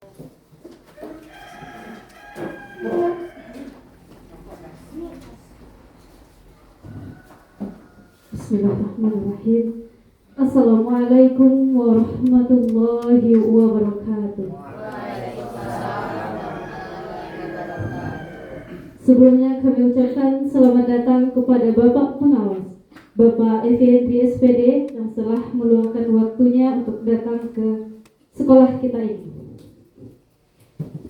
Bismillahirrahmanirrahim. Assalamualaikum warahmatullahi wabarakatuh. Sebelumnya kami ucapkan selamat datang kepada Bapak Pengawas, Bapak Effendi SPD yang telah meluangkan waktunya untuk datang ke sekolah kita ini.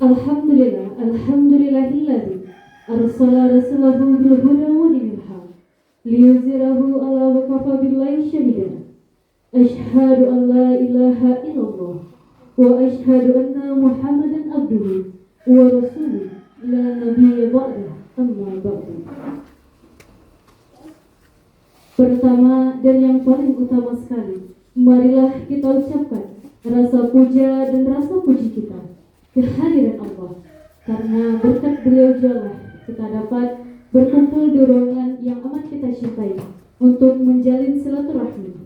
Alhamdulillahilladzi arsala rasulahu bil huda wa dinil haq liyuzhirahu ala kafa billahi shahida. Asyhadu an la ilaha illallah wa asyhadu anna Muhammadan abduhu wa rasuluh la nabiyya ba'dah amma ba'du. Pertama dan yang paling utama sekali, marilah kita ucapkan rasa puja dan rasa puji kita kehadiran Allah, karena berkat beliau jualah kita dapat berkumpul di ruangan yang amat kita cintai untuk menjalin silaturahmi.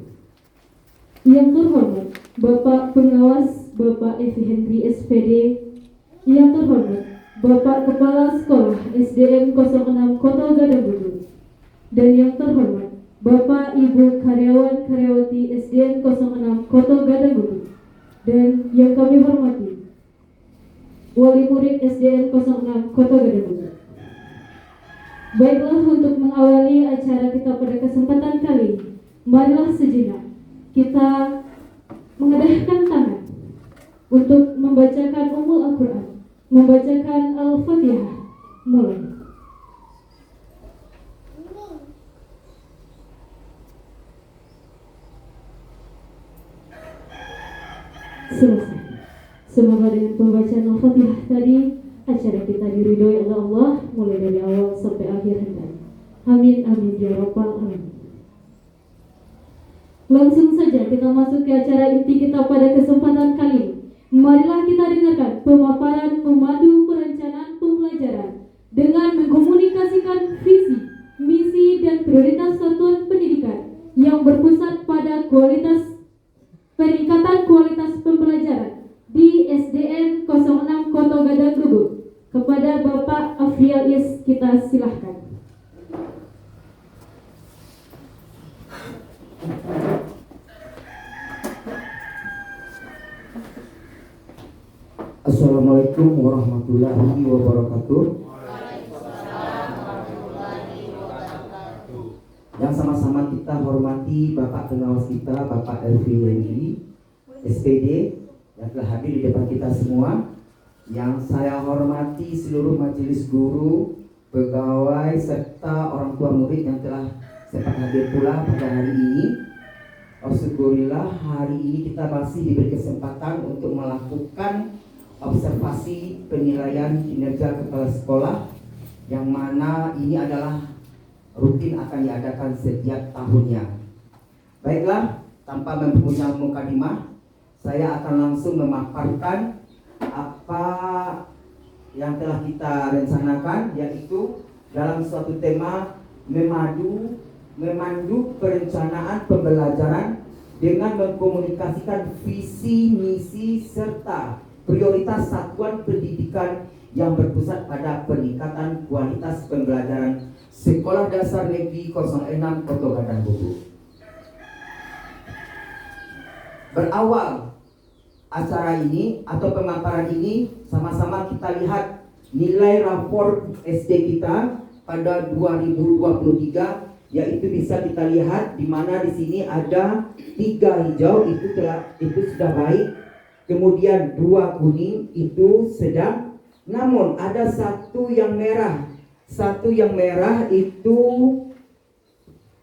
Yang terhormat Bapak Pengawas, Bapak Effendi SPD, yang terhormat Bapak Kepala Sekolah SDN 06 Kota Gadang, dan yang terhormat Bapak Ibu karyawan-karyawati SDN 06 Kota Gadang, dan yang kami hormati wali murid SDN 06 Kota Gadang. Baiklah, untuk mengawali acara kita pada kesempatan kali ini, marilah sejenak kita mengadahkan tangan untuk membacakan Ummul Al-Quran, membacakan Al-Fatihah. Mulai. Selesai. Semoga dengan pembacaan Al-Fatihah tadi, acara kita diridhoi oleh Allah mulai dari awal sampai akhir hendaknya. Amin amin ya rabbal alamin. Langsung saja kita masuk ke acara inti kita pada kesempatan kali ini. Marilah kita dengarkan pemaparan memandu perencanaan pembelajaran dengan mengkomunikasikan visi, misi dan prioritas satuan pendidikan yang berpusat pada peningkatan kualitas pembelajaran di SDN 06 Kota Gadang Gubuk. Kepada Bapak Afrial Is, kita silahkan. Assalamualaikum warahmatullahi wabarakatuh. Yang sama-sama kita hormati Bapak Pengawas kita, Bapak Effendi SPD, yang telah hadir di depan kita semua. Yang saya hormati seluruh majelis guru, pegawai, serta orang tua murid yang telah sempat hadir pula pada hari ini. Alhamdulillah, hari ini kita masih diberi kesempatan untuk melakukan observasi penilaian kinerja kepala sekolah, yang mana ini adalah rutin akan diadakan setiap tahunnya. Baiklah, tanpa mempunyai mukadimah, saya akan langsung memaparkan apa yang telah kita rencanakan, yaitu dalam suatu tema memandu perencanaan pembelajaran dengan mengkomunikasikan visi, misi, serta prioritas satuan pendidikan yang berpusat pada peningkatan kualitas pembelajaran Sekolah Dasar Negeri 06 Kota Gadang Gubuk. Berawal acara ini atau pemaparan ini, sama-sama kita lihat nilai rapor SD kita pada 2023, yaitu bisa kita lihat di mana di sini ada 3 hijau, itu sudah baik, kemudian 2 kuning itu sedang, namun ada satu yang merah itu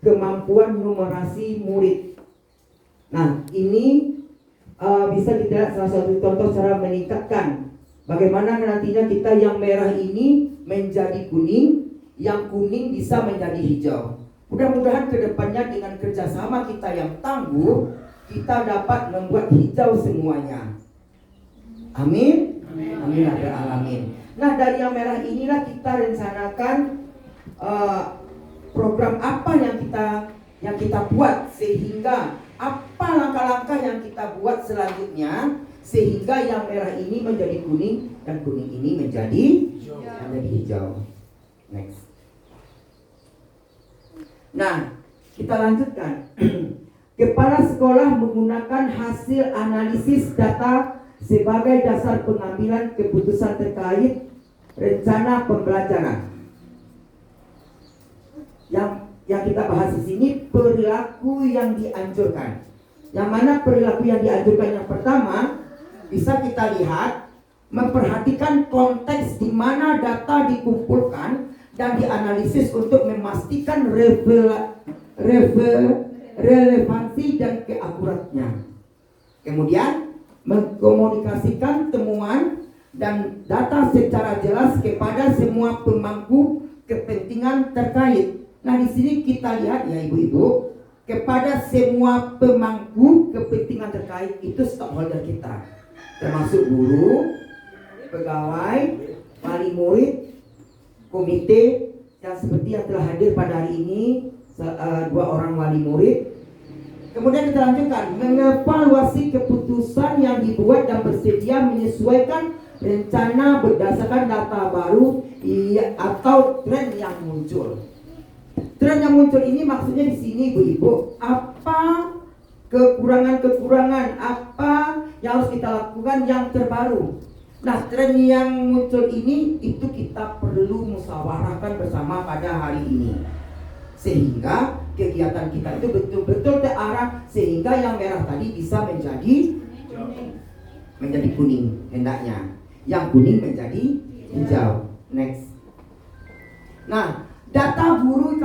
kemampuan numerasi murid. Nah, ini bisa kita salah satu contoh cara meningkatkan bagaimana nantinya kita yang merah ini menjadi kuning, yang kuning bisa menjadi hijau. Mudah-mudahan kedepannya dengan kerjasama kita yang tangguh, kita dapat membuat hijau semuanya. Amin. Amin ya rabbal alamin. Nah, dari yang merah inilah kita rencanakan program apa yang kita buat, sehingga apa langkah-langkah yang kita buat selanjutnya sehingga yang merah ini menjadi kuning dan kuning ini menjadi hijau. Next. Nah, kita lanjutkan. Kepala sekolah menggunakan hasil analisis data sebagai dasar pengambilan keputusan terkait rencana pembelajaran. Yang kita bahas di sini perilaku yang dianjurkan. Yang mana perilaku yang dianjurkan yang pertama bisa kita lihat memperhatikan konteks di mana data dikumpulkan dan dianalisis untuk memastikan relevansi dan keakuratnya. Kemudian mengkomunikasikan temuan dan data secara jelas kepada semua pemangku kepentingan terkait. Nah, di sini kita lihat ya ibu-ibu, kepada semua pemangku kepentingan terkait itu stakeholder kita, termasuk guru, pegawai, wali murid, komite yang seperti yang telah hadir pada hari ini, 2 orang wali murid. Kemudian kita lanjutkan, mengevaluasi keputusan yang dibuat dan bersedia menyesuaikan rencana berdasarkan data baru atau tren yang muncul. Tren yang muncul ini maksudnya di sini ibu-ibu, apa kekurangan-kekurangan, apa yang harus kita lakukan yang terbaru. Nah, tren yang muncul ini itu kita perlu musyawarahkan bersama pada hari ini, sehingga kegiatan kita itu betul-betul terarah, sehingga yang merah tadi bisa menjadi kuning hendaknya, yang kuning menjadi hijau. Next. Nah, data guru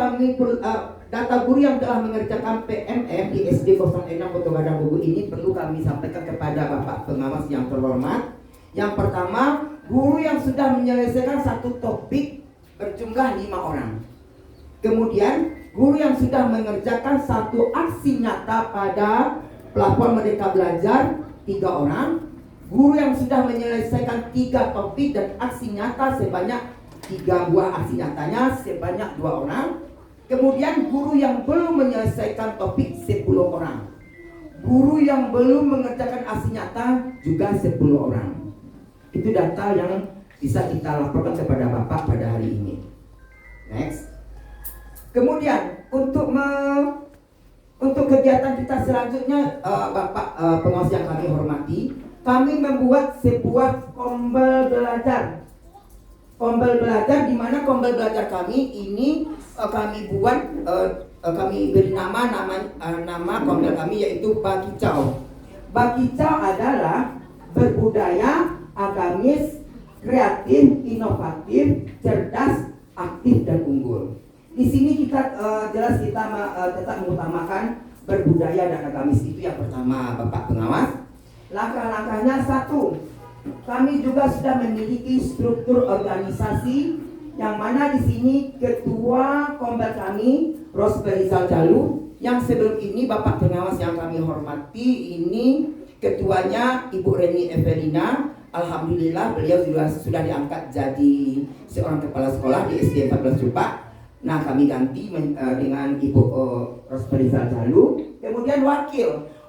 yang telah mengerjakan PMM di SD 06 Kota Padang Buku ini perlu kami sampaikan kepada Bapak pengawas yang terhormat. Yang pertama, guru yang sudah menyelesaikan satu topik berjumlah 5 orang. Kemudian, guru yang sudah mengerjakan satu aksi nyata pada platform Merdeka Belajar 3 orang. Guru yang sudah menyelesaikan 3 topik dan aksi nyata sebanyak 3 buah aksi nyatanya sebanyak 2 orang. Kemudian guru yang belum menyelesaikan topik 10 orang. Guru yang belum mengerjakan aksi nyata juga 10 orang. Itu data yang bisa kita laporkan kepada Bapak pada hari ini. Next. Kemudian untuk kegiatan kita selanjutnya, Bapak pengawas yang kami hormati, kami membuat sebuah kombel belajar. Kombel belajar, di mana kombel belajar kami ini kami buat, kami beri nama kombel kami yaitu Bakicau. Bakicau adalah berbudaya, agamis, kreatif, inovatif, cerdas, aktif dan unggul. Di sini kita jelas kita tetap mengutamakan berbudaya dan agamis, itu yang pertama Bapak pengawas. Langkah-langkahnya 1. Kami juga sudah memiliki struktur organisasi yang mana di sini ketua kombel kami Rosbel Jalu, yang sebelum ini Bapak pengawas yang kami hormati ini ketuanya Ibu Reni Evelina. Alhamdulillah beliau sudah diangkat jadi seorang kepala sekolah di SD 14 Jupak. Nah, kami ganti dengan Ibu Rosbel Jalu. Kemudian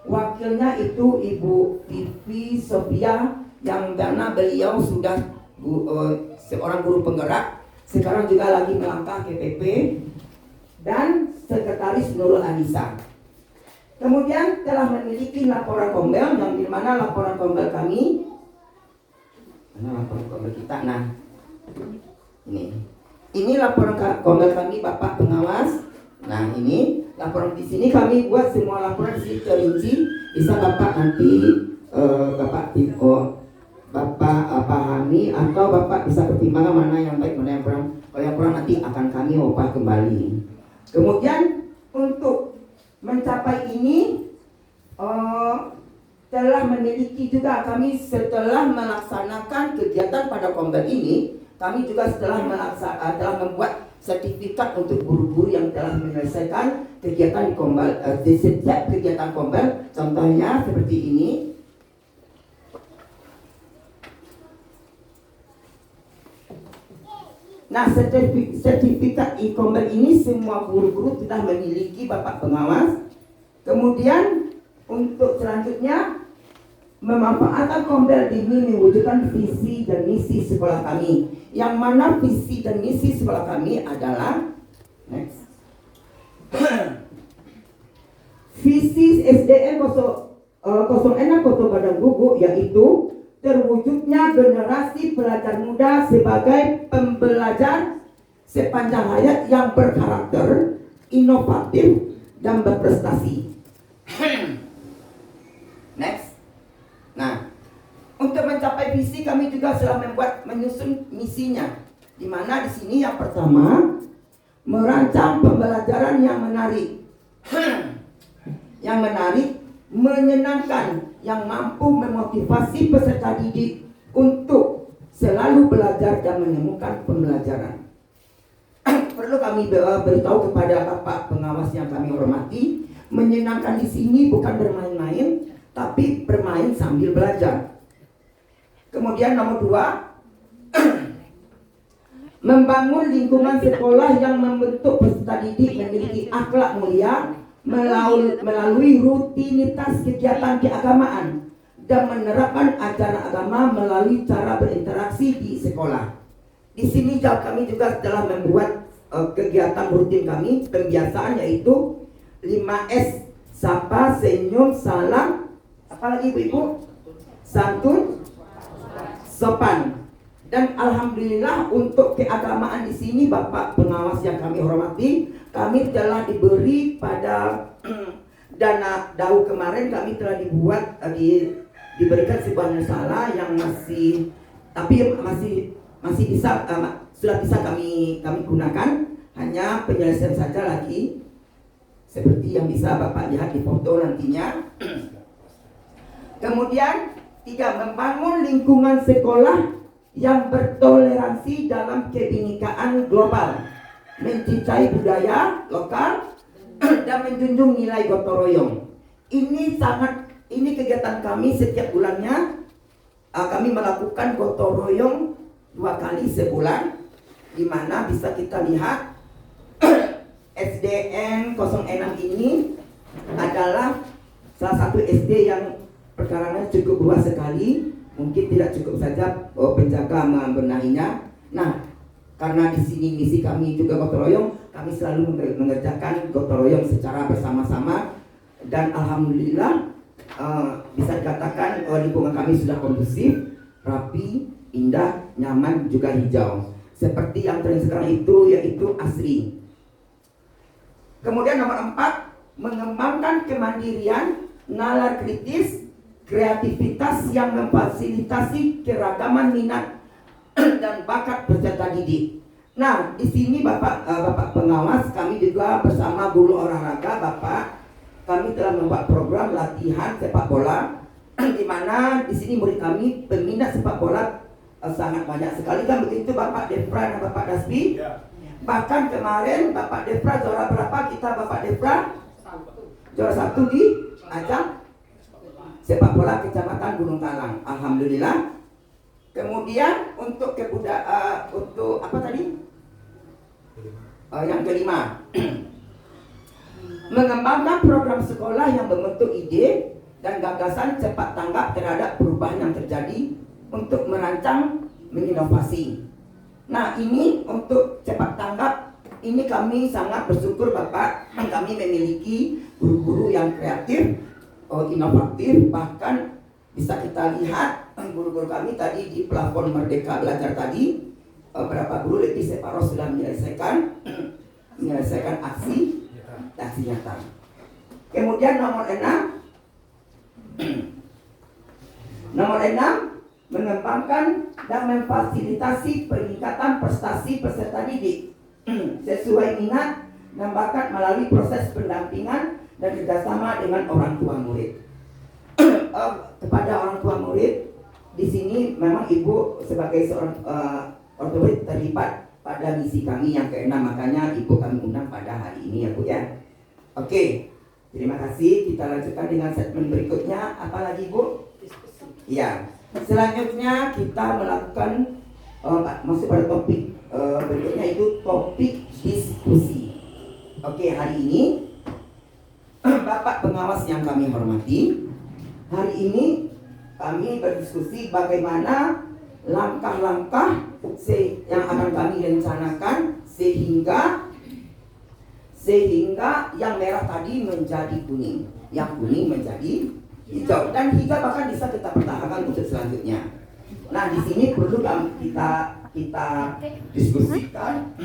wakilnya itu Ibu Vivi Sofia, yang karena beliau sudah seorang guru penggerak, sekarang juga lagi melangkah ke PP, dan sekretaris Nurul Anissa. Kemudian telah memiliki laporan kombel, yang dimana laporan kombel kami, laporan kombel kita, nah ini laporan kombel kami Bapak pengawas. Nah, ini laporan di sini kami buat semua laporan di sini terinci, bisa Bapak nanti Bapak pahami atau Bapak bisa pertimbangkan mana yang baik, mana yang kurang. Kalau yang kurang nanti akan kami ubah kembali. Kemudian untuk mencapai ini telah memiliki juga kami setelah melaksanakan kegiatan pada kombel ini, kami juga telah membuat sertifikat untuk guru-guru yang telah menyelesaikan kegiatan di kombel, di setiap kegiatan kombel. Contohnya seperti ini. Nah, sertifikat e-kombel ini semua guru-guru sudah memiliki Bapak pengawas. Kemudian untuk selanjutnya memanfaatkan Kombel ini mewujudkan visi dan misi sekolah kami. Yang mana visi dan misi sekolah kami adalah next. Visi SDN 06 Kota Padang Guguk yaitu terwujudnya generasi pelajar muda sebagai pembelajar sepanjang hayat yang berkarakter, inovatif, dan berprestasi. Next. Nah, untuk mencapai visi kami juga telah menyusun misinya, di mana di sini yang pertama merancang pembelajaran yang menarik, menyenangkan, yang mampu memotivasi peserta didik untuk selalu belajar dan menemukan pembelajaran. Perlu kami beritahu kepada Bapak pengawas yang kami hormati, menyenangkan di sini bukan bermain-main, tapi bermain sambil belajar. Kemudian nomor 2, membangun lingkungan sekolah yang membentuk peserta didik memiliki akhlak mulia melalui rutinitas kegiatan keagamaan dan menerapkan ajaran agama melalui cara berinteraksi di sekolah. Di sini kami juga telah membuat kegiatan rutin kami, pembiasaan yaitu 5S, sapa, senyum, salam, apalagi ibu-ibu, santun, sopan. Dan alhamdulillah untuk keagamaan di sini Bapak pengawas yang kami hormati, kami telah diberi pada dana DAU kemarin, kami telah diberikan sebuah musyawarah yang masih bisa sudah bisa kami gunakan, hanya penyelesaian saja lagi seperti yang bisa Bapak lihat di foto nantinya. Kemudian 3, membangun lingkungan sekolah yang bertoleransi dalam kebinekaan global, mencintai budaya lokal dan menjunjung nilai gotong royong. Ini kegiatan kami setiap bulannya. Kami melakukan gotong royong 2 kali sebulan, di mana bisa kita lihat SDN 06 ini adalah salah satu SD yang perkarangan cukup luas sekali. Mungkin tidak cukup saja penjaga membenahinya. Nah, karena di sini misi kami juga gotong royong, kami selalu mengerjakan gotong royong secara bersama-sama, dan alhamdulillah bisa dikatakan lingkungan kami sudah kondusif, rapi, indah, nyaman, juga hijau. Seperti yang tren sekarang itu, yaitu asri. Kemudian nomor 4, mengembangkan kemandirian, nalar kritis, kreativitas yang memfasilitasi keragaman minat dan bakat peserta didik. Nah, di sini Bapak pengawas, kami juga bersama guru olahraga Bapak, kami telah membuat program latihan sepak bola, di mana di sini murid kami peminat sepak bola sangat banyak sekali, kan begitu Bapak Defra dan Bapak Dasbi? Ya. Bahkan kemarin Bapak Defra juara berapa kita Bapak Defra? Juara 1 di ajang sepak bola Kecamatan Gunung Talang. Alhamdulillah. Kemudian untuk untuk apa tadi? Yang kelima, mengembangkan program sekolah yang membentuk ide dan gagasan cepat tanggap terhadap perubahan yang terjadi untuk merancang, menginovasi. Nah, ini untuk cepat tanggap, ini kami sangat bersyukur Bapak, kami memiliki guru-guru yang kreatif, inovatif, bahkan bisa kita lihat guru-guru kami tadi di plafon Merdeka Belajar tadi, berapa guru lebih separuh sudah menyelesaikan aksi nyata. Kemudian nomor 6, mengembangkan dan memfasilitasi peningkatan prestasi peserta didik sesuai minat dan bakat melalui proses pendampingan dan kerjasama dengan orang tua murid. Kepada orang tua murid, di sini memang Ibu sebagai seorang orang tua murid terlibat pada misi kami yang ke-6, makanya Ibu kami undang pada hari ini ya Bu ya. Oke, terima kasih. Kita lanjutkan dengan segmen berikutnya. Apa lagi Bu? Ya. Selanjutnya kita melakukan masuk pada topik berikutnya, itu topik diskusi. Oke, hari ini Bapak pengawas yang kami hormati, hari ini kami berdiskusi bagaimana langkah-langkah yang akan kami rencanakan sehingga yang merah tadi menjadi kuning, yang kuning menjadi hijau, dan hijau bahkan bisa kita pertahankan untuk selanjutnya. Nah, di sini perlu kita diskusikan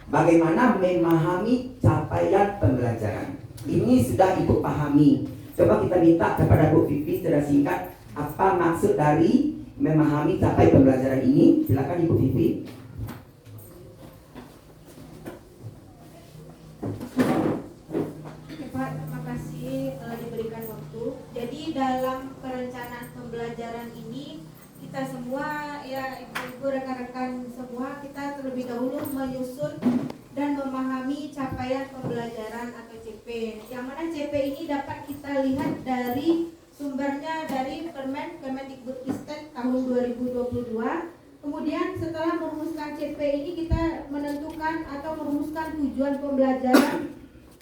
bagaimana memahami capaian pembelajaran. Ini sudah Ibu pahami. Coba kita minta kepada Bu Vivi secara singkat apa maksud dari memahami capaian pembelajaran ini. Silakan Ibu Vivi. Pak, terima kasih diberikan waktu. Jadi dalam perencanaan pembelajaran ini kita semua, ya ibu-ibu, rekan-rekan semua, kita terlebih dahulu menyusun dan memahami capaian pembelajaran atau CP. Yang mana CP ini dapat kita lihat dari sumbernya dari Permen Kemendikbudristek tahun 2022. Kemudian setelah merumuskan CP ini kita menentukan atau merumuskan tujuan pembelajaran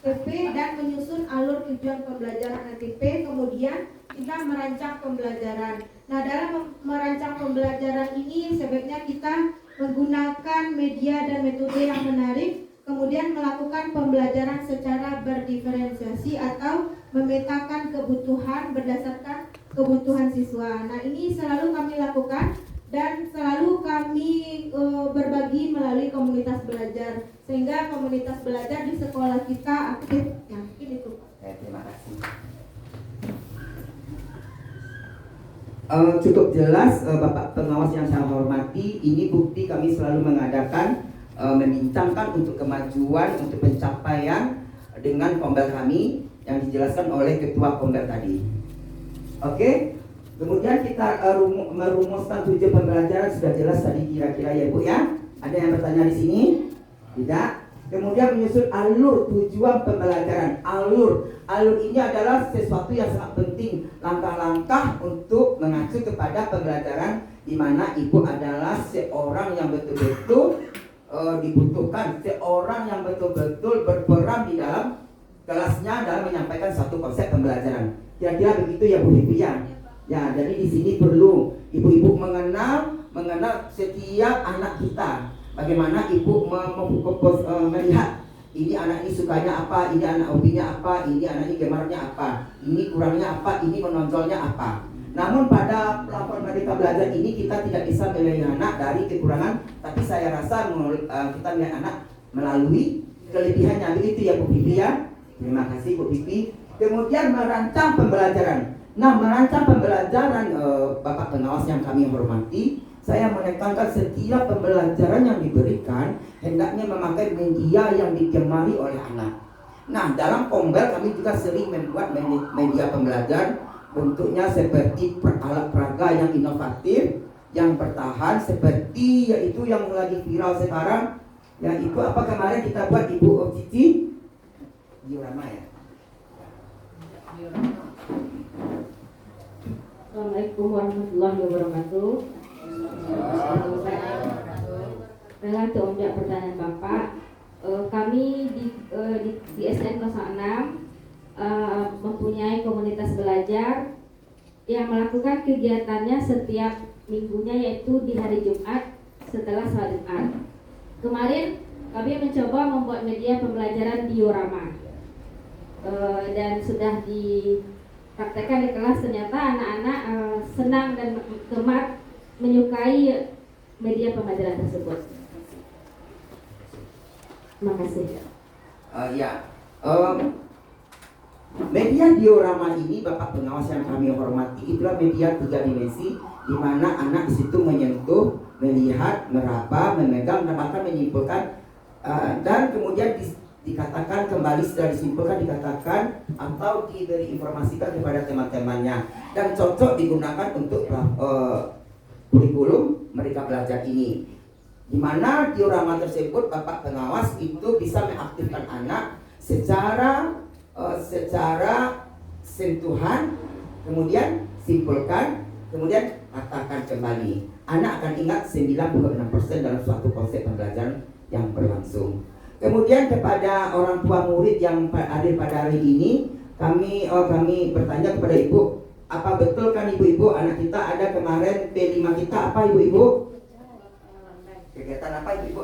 TP dan menyusun alur tujuan pembelajaran ATP. Kemudian kita merancang pembelajaran. Nah, dalam merancang pembelajaran ini sebaiknya kita menggunakan media dan metode yang menarik, kemudian melakukan pembelajaran secara berdiferensiasi atau memetakan kebutuhan berdasarkan kebutuhan siswa. Nah, ini selalu kami lakukan dan selalu kami berbagi melalui komunitas belajar, sehingga komunitas belajar di sekolah kita aktif. Ya, mungkin itu Pak. Terima kasih. Cukup jelas Bapak pengawas yang saya hormati. Ini bukti kami selalu mengadakan membincangkan untuk kemajuan, untuk pencapaian dengan kombel kami yang dijelaskan oleh ketua kombel tadi. Oke. Kemudian kita merumuskan tujuan pembelajaran sudah jelas tadi kira-kira ya Bu ya. Ada yang bertanya di sini? Tidak. Kemudian menyusun alur tujuan pembelajaran. Alur ini adalah sesuatu yang sangat penting, langkah-langkah untuk mengacu kepada pembelajaran, di mana Ibu adalah seorang yang betul-betul dibutuhkan, seorang yang betul-betul berperan di dalam kelasnya dalam menyampaikan satu konsep pembelajaran. Kira-kira begitu ya Bu Vivi ya. Ya, jadi di sini perlu ibu-ibu mengenal setiap anak kita. Bagaimana ibu melihat ini anak ini sukanya apa, ini anak hobinya apa, ini anak ini gemarnya apa, ini kurangnya apa, ini menonjolnya apa. Namun pada platform Merdeka Belajar ini kita tidak bisa menilai anak dari kekurangan, tapi saya rasa kita melihat anak melalui kelebihannya. Begitu ya Bu Vivi ya. Terima kasih Bu Vivi. Kemudian merancang pembelajaran. Nah, merancang pembelajaran Bapak pengawas yang kami hormati, saya menekankan setiap pembelajaran yang diberikan hendaknya memakai media yang digemari oleh anak. Nah, dalam kombel kami juga sering membuat media pembelajaran, bentuknya seperti alat peraga yang inovatif, yang bertahan, seperti yaitu yang lagi viral sekarang. Yang itu apa kemarin kita buat Ibu Cici? Diorama ya? Assalamualaikum warahmatullahi wabarakatuh. Rela untuk menjawab pertanyaan Bapak. Kami di SN 06 mempunyai komunitas belajar yang melakukan kegiatannya setiap minggunya, yaitu di hari Jumat setelah salat Jumat. Kemarin kami mencoba membuat media pembelajaran diorama dan sudah dipraktekkan di kelas. Ternyata anak-anak senang dan gemar menyukai media pembelajaran tersebut. Terima kasih. Media diorama ini Bapak pengawas yang kami hormati, itulah media 3 dimensi, di mana anak di situ menyentuh, melihat, meraba, memegang, dan bahkan menyimpulkan, dan kemudian dikatakan kembali sudah disimpulkan, dikatakan atau diberi informasikan kepada teman-temannya, dan cocok digunakan untuk kurikulum mereka belajar ini. Di mana diorama tersebut Bapak pengawas itu bisa mengaktifkan anak secara sentuhan, kemudian simpulkan, kemudian katakan kembali. Anak akan ingat 96% dalam suatu konsep pembelajaran yang berlangsung. Kemudian kepada orang tua murid yang hadir pada hari ini, kami bertanya kepada Ibu, Apa betul kan ibu-ibu, anak kita ada kemarin P5 kita apa ibu-ibu? Kegiatan apa ibu-ibu?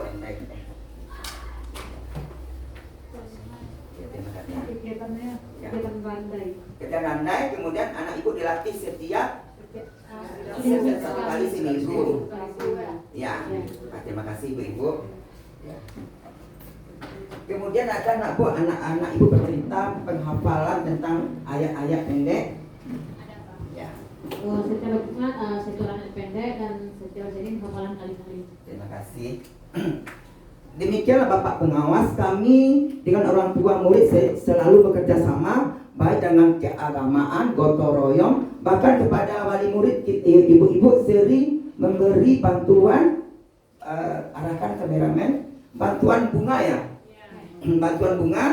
Kegiatan bandai. Kegiatan landai, kemudian anak ibu dilatih setiap satu kali seminggu. Ya, terima kasih ibu-ibu. Ya. Kemudian ada anak-anak ibu bercerita penghafalan tentang ayat-ayat pendek. Ya. Secara bunga, secara pendek dan secara sering hafalan kali-kali. Terima kasih. Demikianlah Bapak pengawas, kami dengan orang tua murid selalu bekerja sama, baik dengan keagamaan, gotong royong, bahkan kepada wali murid ibu-ibu sering memberi bantuan, arahkan kameramen, bantuan bunga ya, bantuan bunga,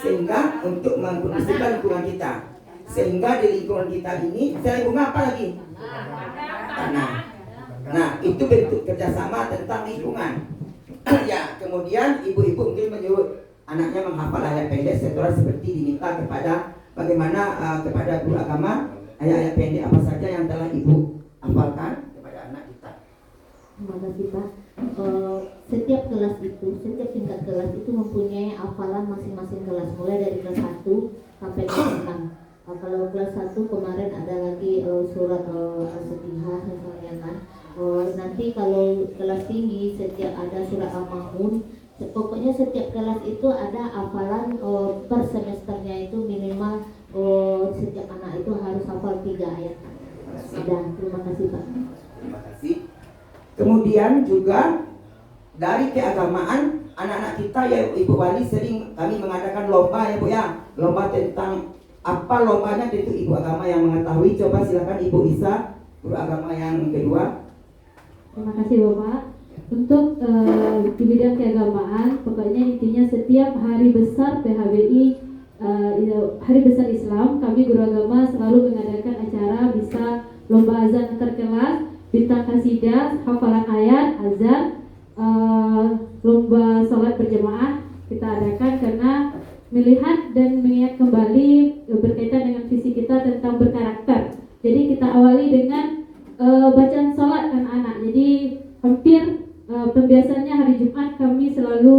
sehingga untuk mengkondisikan lingkungan kita, sehingga di lingkungan kita ini selain bunga apa lagi? Tanah. Nah itu bentuk kerjasama tentang lingkungan. Ya, kemudian ibu-ibu mungkin menyuruh anaknya menghafal ayat pendek seperti diminta kepada bagaimana kepada guru agama ayat-ayat pendek apa saja yang telah ibu hafalkan kepada anak kita. Terima kasih Pak. Setiap kelas itu, setiap tingkat kelas itu mempunyai hafalan masing-masing kelas, mulai dari kelas 1 sampai kelas 6. Kalau kelas 1 kemarin ada lagi surat Al-Fatihah misalnya kan. Nanti kalau kelas tinggi setiap ada surat Al-Ma'un. Pokoknya setiap kelas itu ada hafalan per semesternya itu minimal setiap anak itu harus hafal 3 ayat. Dan terima kasih Pak. Terima kasih. Kemudian juga dari keagamaan anak-anak kita ya Ibu Wali sering kami mengadakan lomba ya Bu ya. Lomba tentang apa lombanya itu Ibu agama yang mengetahui. Coba silakan Ibu Isa, guru agama yang kedua. Terima kasih Bapak. Untuk di bidang keagamaan, pokoknya intinya setiap hari besar PHBI, hari besar Islam, kami guru agama selalu mengadakan acara bisa lomba azan antar kelas, bintang kasidah, hafalan ayat, azan, lomba sholat berjamaah kita adakan karena melihat dan mengingat kembali berkaitan dengan visi kita tentang berkarakter. Jadi kita awali dengan bacaan sholat anak-anak. Jadi hampir pembiasaannya hari Jumat kami selalu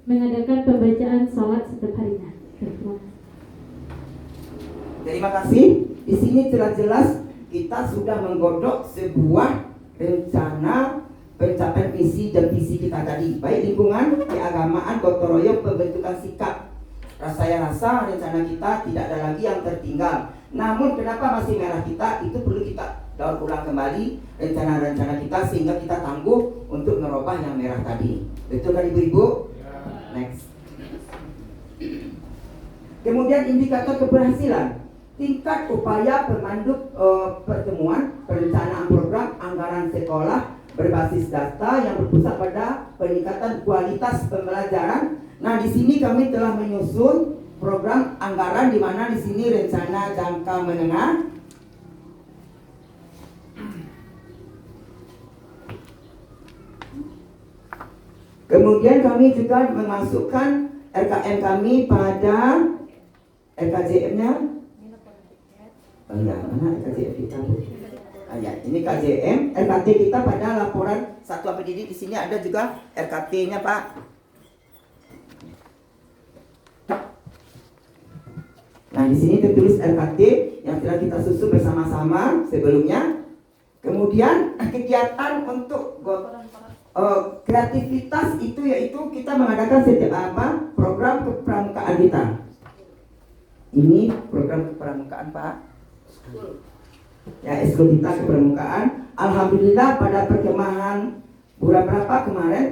mengadakan pembacaan sholat setiap harinya. Terima kasih. Di sini jelas-jelas kita sudah menggodok sebuah rencana pencapaian visi dan visi kita tadi, baik lingkungan, keagamaan, gotong royong, pembentukan sikap. Saya rasa rencana kita tidak ada lagi yang tertinggal. Namun kenapa masih merah kita, itu perlu kita daur ulang kembali rencana-rencana kita sehingga kita tangguh untuk merubah yang merah tadi. Betul kan ibu-ibu? Next. Kemudian indikator keberhasilan. Tingkat upaya pemandu pertemuan perencanaan program anggaran sekolah berbasis data yang berpusat pada peningkatan kualitas pembelajaran. Nah, di sini kami telah menyusun program anggaran di mana di sini rencana jangka menengah, kemudian kami juga memasukkan RKM kami pada RKJM-nya. Oh ya, mana RKJM kita? Ya, ini KJM, RKT kita pada laporan satuan pendidik. Di sini ada juga RKT-nya, Pak. Nah, di sini tertulis RKT yang telah kita susun bersama-sama sebelumnya. Kemudian kegiatan untuk kreativitas itu yaitu kita mengadakan setiap program kepramukaan kita. Ini program kepramukaan, Pak. Ya, eskul kita kepramukaan. Alhamdulillah pada perkemahan bulan berapa kemarin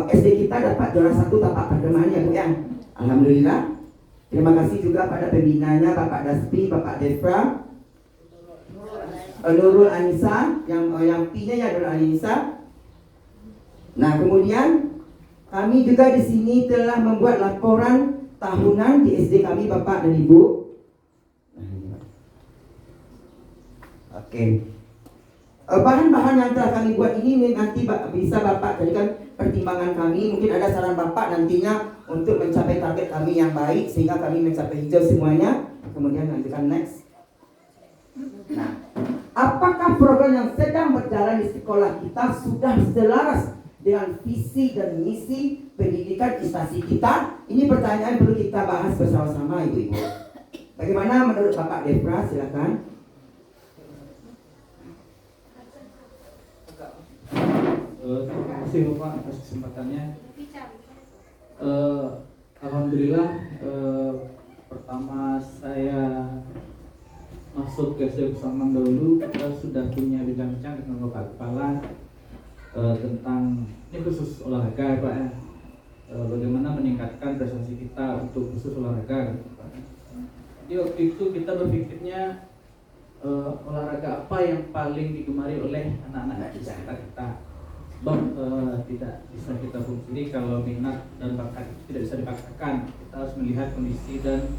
SD kita dapat juara 1 tapak perkemahan ya Bu ya. Alhamdulillah. Terima kasih juga pada pembinanya Bapak Daspi, Bapak Devra, Nurul Anissa, yang P-nya ya Nurul Anissa. Nah, kemudian kami juga di sini telah membuat laporan tahunan di SD kami Bapak dan Ibu. Oke. Bahan-bahan yang telah kami buat ini nanti bisa Bapak jadikan pertimbangan kami. Mungkin ada saran Bapak nantinya untuk mencapai target kami yang baik sehingga kami mencapai hijau semuanya. Kemudian lanjutkan next. Nah, apakah program yang sedang berjalan di sekolah kita sudah selaras dengan visi dan misi pendidikan instansi kita? Ini pertanyaan perlu kita bahas bersama-sama, Ibu-ibu. Bagaimana menurut Bapak Devra? Silakan. Terima kasih Bapak atas kesempatannya. Alhamdulillah, pertama saya masuk ke SD Kusamang dahulu, kita sudah punya bincang-bincang dengan Bapak Kepala tentang ini khusus olahraga Pak ya. Bagaimana meningkatkan prestasi kita untuk khusus olahraga Pak. Jadi waktu itu kita berpikirnya olahraga apa yang paling digemari oleh anak-anak kita. Sebab tidak bisa kita pungkiri kalau minat dan bakat itu tidak bisa dipaksakan. Kita harus melihat kondisi dan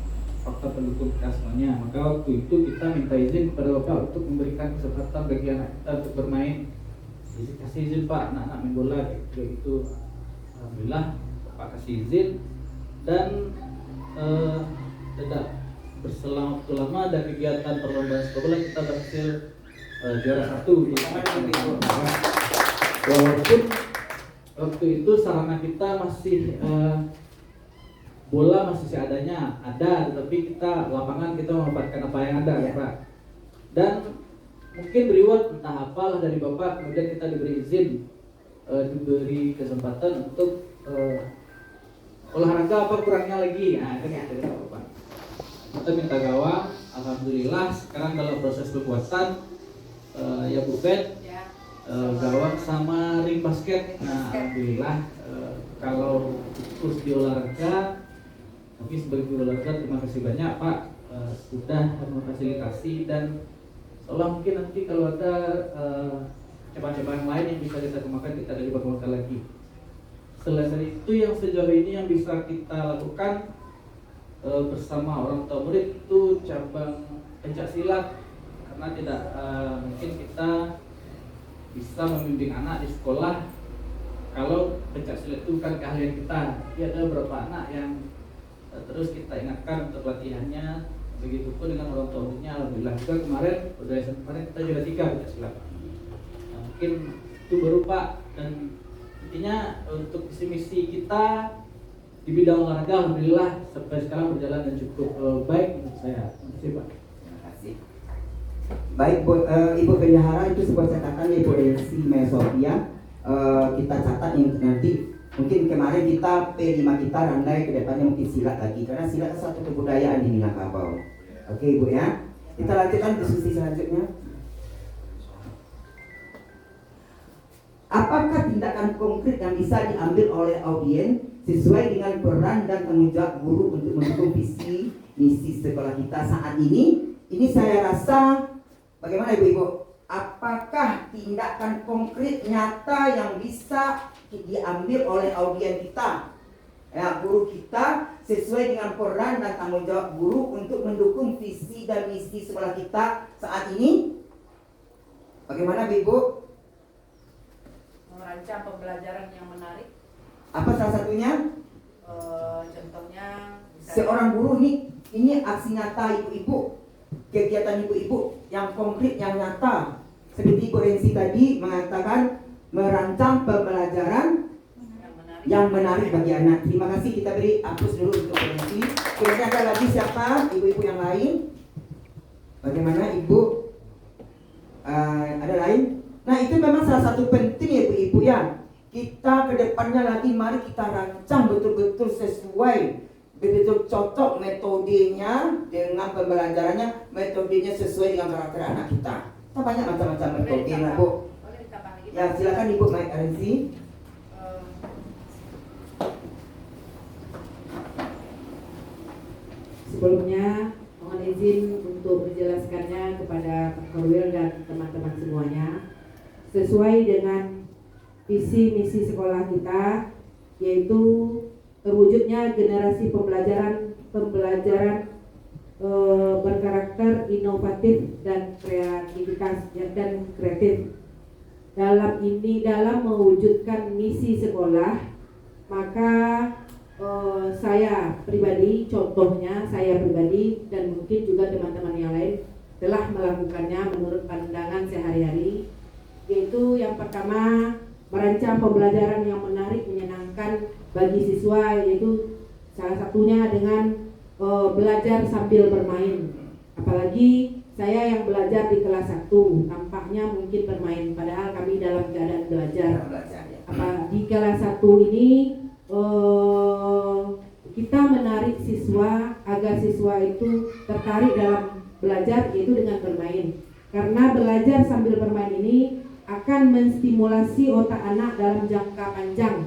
faktor pendukung kita semuanya. Maka waktu itu kita minta izin kepada Bapak untuk memberikan kesempatan bagi anak kita untuk bermain. Jadi kasih izin Pak, anak-anak main bola kayak gitu. Alhamdulillah Bapak kasih izin dan tidak berselang waktu lama ada kegiatan perlombaan sepak bola, kita berhasil juara 1 di walaupun waktu itu sarana kita masih bola masih seadanya ada, tetapi kita lapangan kita memanfaatkan apa yang ada ya Pak. Dan mungkin reward entah apalah dari Bapak, kemudian kita diberi izin, diberi kesempatan untuk olahraga apa kurangnya lagi. Nah itu ya dari Bapak. Kita minta gawang, alhamdulillah sekarang dalam proses pembuatan ya Bu Ben, gawang sama ring basket. Nah alhamdulillah kalau khusus di olahraga, tapi sebagai guru olahraga terima kasih banyak Pak sudah memfasilitasi, dan seolah mungkin nanti kalau ada cabang-cabang lain yang bisa kita kembangkan, kita dari kembangkan lagi. Selain dari itu yang sejauh ini yang bisa kita lakukan bersama orang tua murid itu cabang pencak silat, karena tidak mungkin kita bisa membimbing anak di sekolah kalau pencak silat itu bukan keahlian kita. Tapi ada beberapa anak yang terus kita ingatkan untuk latihannya, begitupun dengan orang tua muridnya. Alhamdulillah juga kemarin kita juga 3 pencak silat. Nah, mungkin itu baru Pak, dan intinya untuk misi kita di bidang olahraga alhamdulillah sampai sekarang berjalan dan cukup baik menurut saya. Terima kasih Pak. Terima kasih. Baik Ibu Bendahara, itu sebuah catatan Ibu Elsi Maya Sofia. Kita catat yang nanti mungkin kemarin kita P5 kita randai, kedepannya mungkin silat lagi, karena silat satu kebudayaan di Minangkabau. Oke Ibu ya. Kita lanjutkan diskusi selanjutnya. Apakah tindakan konkret yang bisa diambil oleh audiens sesuai dengan peran dan tanggung jawab guru untuk mendukung visi misi sekolah kita saat ini? Ini saya rasa bagaimana Ibu-ibu? Apakah tindakan konkret nyata yang bisa diambil oleh audiens kita, ya, guru kita, sesuai dengan peran dan tanggung jawab guru untuk mendukung visi dan misi sekolah kita saat ini? Bagaimana Ibu? Merancang pembelajaran yang menarik. Apa salah satunya? Contohnya Seorang guru ini aksi nyata Ibu-ibu, kegiatan Ibu-ibu yang konkret, yang nyata. Seperti Ibu Rensi tadi mengatakan merancang pembelajaran yang menarik bagi anak. Terima kasih, kita beri aplaus dulu untuk Bu Rensi. Kemudian ada lagi siapa Ibu-ibu yang lain? Bagaimana Ibu? Ada lain? Nah itu memang salah satu penting ya Ibu-ibu ya. Kita ke depannya lagi mari kita rancang betul-betul sesuai, betul-betul cocok metodenya dengan pembelajarannya, metodenya sesuai dengan karakter anak kita. Kita banyak macam-macam metode lah Bu. Ya silakan Ibu Mike Rensi. Sebelumnya mohon izin untuk menjelaskannya kepada Pak Korwil dan teman-teman semuanya. Sesuai dengan visi misi sekolah kita, yaitu terwujudnya generasi pembelajaran berkarakter inovatif dan kreatif. Dalam mewujudkan misi sekolah, maka saya pribadi dan mungkin juga teman-teman yang lain telah melakukannya menurut pandangan sehari-hari, yaitu yang pertama merancang pembelajaran yang menarik menyenangkan bagi siswa, yaitu salah satunya dengan belajar sambil bermain. Apalagi saya yang belajar di kelas 1 tampaknya mungkin bermain, padahal kami dalam keadaan belajar. Di kelas 1 ini kita menarik siswa agar siswa itu tertarik dalam belajar, yaitu dengan bermain. Karena belajar sambil bermain ini akan menstimulasi otak anak dalam jangka panjang,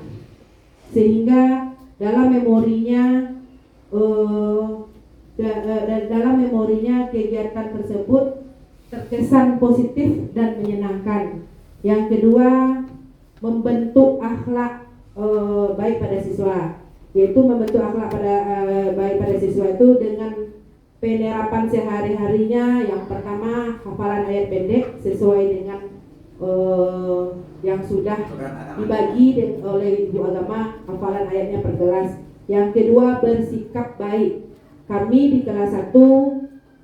sehingga dalam memorinya kegiatan tersebut terkesan positif dan menyenangkan. Yang kedua, membentuk akhlak baik pada siswa, yaitu membentuk akhlak baik pada siswa itu dengan penerapan sehari-harinya. Yang pertama, hafalan ayat pendek sesuai dengan yang sudah dibagi oleh ibu agama, hafalan ayatnya per kelas. Yang kedua, bersikap baik. Kami di kelas 1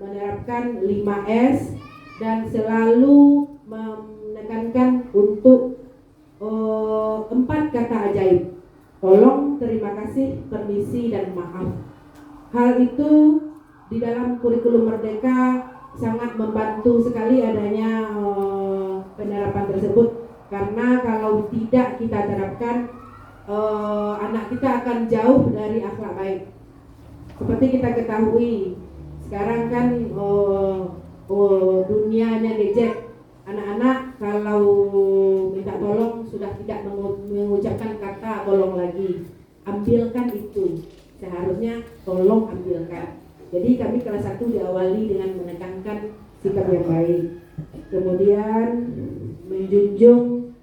menerapkan 5S dan selalu menekankan untuk 4 kata ajaib: tolong, terima kasih, permisi, dan maaf. Hal itu di dalam kurikulum Merdeka sangat membantu sekali adanya penerapan tersebut, karena kalau tidak kita terapkan, anak kita akan jauh dari akhlak baik. Seperti kita ketahui sekarang kan dunianya gadget, anak-anak kalau minta tolong sudah tidak mengucapkan kata tolong lagi, ambilkan itu, seharusnya tolong ambilkan. Jadi kami kelas 1 diawali dengan menekankan sikap yang baik, kemudian menjunjung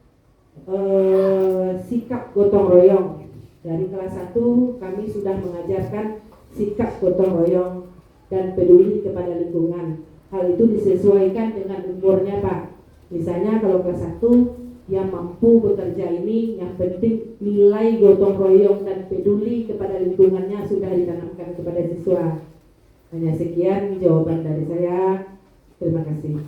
sikap gotong royong. Dari kelas 1 kami sudah mengajarkan sikap gotong royong dan peduli kepada lingkungan. Hal itu disesuaikan dengan umurnya, Pak. Misalnya kalau kelas 1 yang mampu bekerja ini, yang penting nilai gotong royong dan peduli kepada lingkungannya sudah ditanamkan kepada siswa. Hanya sekian jawaban dari saya. Terima kasih.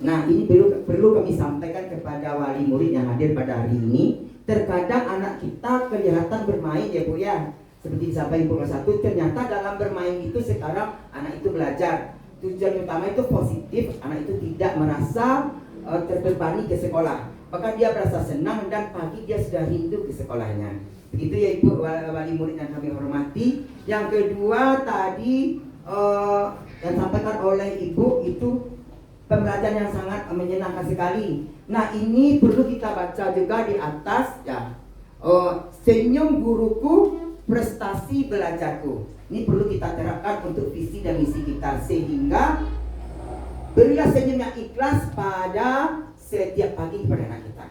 Nah, ini perlu kami sampaikan kepada wali murid yang hadir pada hari ini. Terkadang anak kita kelihatan bermain, ya Bu ya. Seperti disampaikan Ibu kelas 1, ternyata dalam bermain itu sekarang anak itu belajar. Tujuan utama itu positif, anak itu tidak merasa terbebani ke sekolah. Bahkan dia merasa senang dan pagi dia sudah rindu ke sekolahnya. Begitu ya Ibu wali murid yang kami hormati. Yang kedua tadi yang disampaikan oleh Ibu itu pembelajaran yang sangat menyenangkan sekali. Nah, ini perlu kita baca juga di atas ya. Senyum guruku, prestasi belajarku. Ini perlu kita terapkan untuk visi dan misi kita, sehingga berilah senyum yang ikhlas pada setiap pagi kepada anak kita.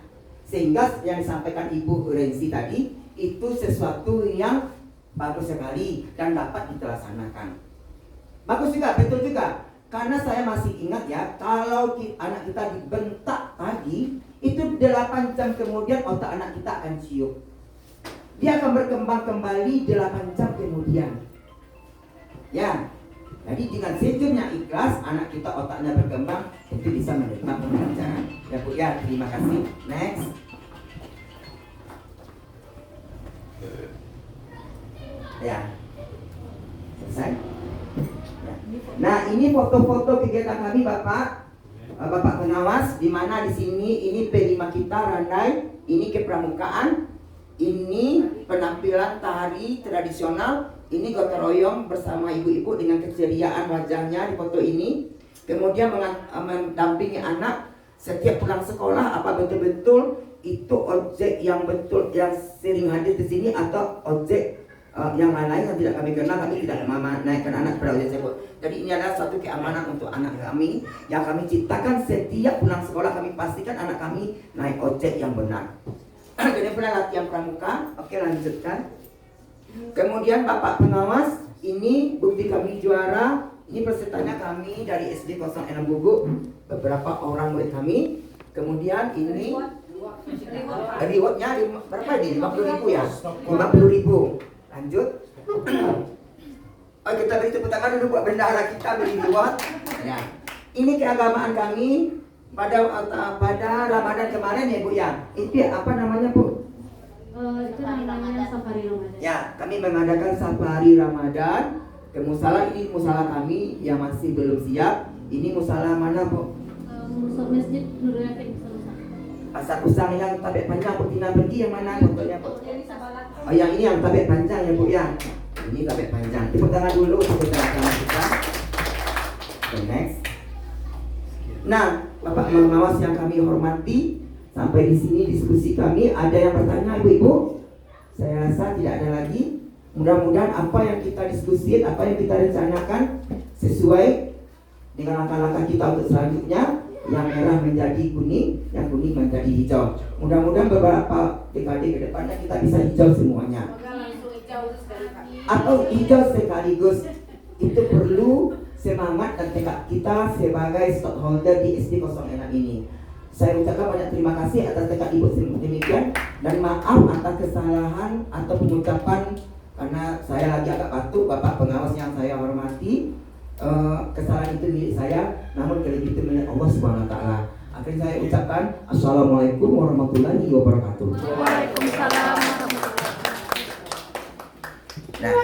Sehingga yang disampaikan Ibu Renzi tadi itu sesuatu yang bagus sekali dan dapat kita laksanakan. Bagus juga, betul juga. Karena saya masih ingat ya, kalau anak kita dibentak pagi, itu 8 jam kemudian otak anak kita akan cium. Dia akan berkembang kembali 8 jam kemudian. Ya, jadi dengan senyumnya ikhlas, anak kita otaknya berkembang, itu bisa menerima pembelajaran. Ya Bu ya, terima kasih. Next. Ya, selesai. Ya. Nah, ini foto-foto kegiatan kami Bapak pengawas, di mana di sini ini P5 kita Randai, ini kepramukaan, ini penampilan tari tradisional, ini gotong royong bersama ibu-ibu dengan keceriaan wajahnya di foto ini. Kemudian mendampingi anak setiap pulang sekolah, apa betul-betul itu objek yang betul yang sering hadir di sini atau objek yang lain yang tidak kami kenal, kami tidak menaikkan anak pada objek tersebut. Jadi ini adalah suatu keamanan untuk anak kami yang kami ciptakan. Setiap pulang sekolah kami pastikan anak kami naik objek yang benar. Kemudian latihan pramuka. Oke, lanjutkan. Kemudian Bapak pengawas, ini bukti kami juara. Ini pesertanya kami dari SD 06 Guguk, beberapa orang murid kami. Kemudian ini rewardnya berapa ini? 50.000 ya? 50.000. Lanjut. Oh, kita beri tepuk tangan dulu buat bendahara kita beri reward. Ya. Ini keagamaan kami pada Ramadan kemarin ya Bu ya. Itu apa namanya Bu? Itu namanya Safari Ramadan. Ya, kami mengadakan Safari Ramadan ke musala. Ini musala kami yang masih belum siap. Ini musala mana Bu? Masjid Nurul Yakin. Pasar Usang yang tabek panjang Bu Tina pergi yang mana fotonya Bu? Oh, yang ini yang tabek panjang ya Bu ya. Ini tabek panjang. Tepuk tangan dulu untuk tangan kita. Okay, next. Nah, Bapak pengawas yang kami hormati, sampai di sini diskusi kami. Ada yang bertanya Ibu-ibu? Saya rasa tidak ada lagi. Mudah-mudahan apa yang kita diskusi, apa yang kita rencanakan sesuai dengan langkah-langkah kita untuk selanjutnya. Yang merah menjadi kuning, yang kuning menjadi hijau. Mudah-mudahan beberapa dekade ke depannya kita bisa hijau semuanya. Atau hijau sekaligus. Itu perlu semangat dan tekad kita sebagai stakeholder di SD 06 ini. Saya ucapkan banyak terima kasih atas tekad Ibu demikian, dan maaf atas kesalahan atau pengucapan karena saya lagi agak batuk. Bapak pengawas yang saya hormati, kesalahan itu milik saya, namun kelebih itu milik Allah Subhanahu wa taala. Akhirnya saya ucapkan Assalamualaikum warahmatullahi wabarakatuh. Waalaikumsalam warahmatullahi wabarakatuh. Nah,